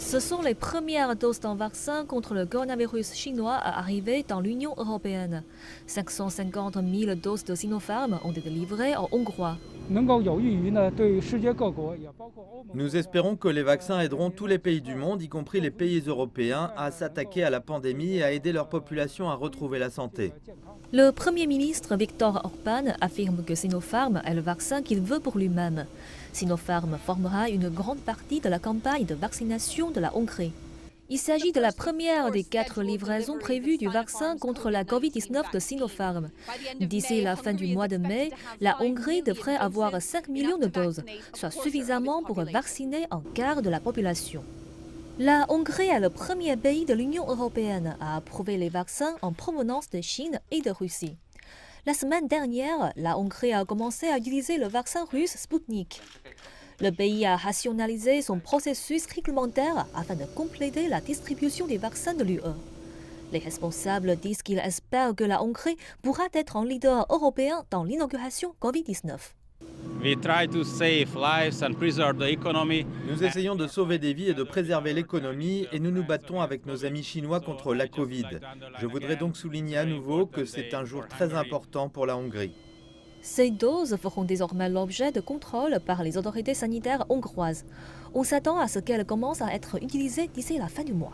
Ce sont les premières doses d'un vaccin contre le coronavirus chinois à arriver dans l'Union européenne. 550 000 doses de Sinopharm ont été livrées en hongrois. Nous espérons que les vaccins aideront tous les pays du monde, y compris les pays européens, à s'attaquer à la pandémie et à aider leur population à retrouver la santé. Le Premier ministre Viktor Orbán affirme que Sinopharm est le vaccin qu'il veut pour lui-même. Sinopharm formera une grande partie de la campagne de vaccination de la Hongrie. Il s'agit de la première des 4 livraisons prévues du vaccin contre la Covid-19 de Sinopharm. D'ici la fin du mois de mai, la Hongrie devrait avoir 5 millions de doses, soit suffisamment pour vacciner un quart de la population. La Hongrie est le premier pays de l'Union européenne à approuver les vaccins en provenance de Chine et de Russie. La semaine dernière, la Hongrie a commencé à utiliser le vaccin russe Sputnik. Le pays a rationalisé son processus réglementaire afin de compléter la distribution des vaccins de l'UE. Les responsables disent qu'ils espèrent que la Hongrie pourra être un leader européen dans l'inauguration Covid-19. Nous essayons de sauver des vies et de préserver l'économie et nous nous battons avec nos amis chinois contre la Covid. Je voudrais donc souligner à nouveau que c'est un jour très important pour la Hongrie. Ces doses feront désormais l'objet de contrôles par les autorités sanitaires hongroises. On s'attend à ce qu'elles commencent à être utilisées d'ici la fin du mois.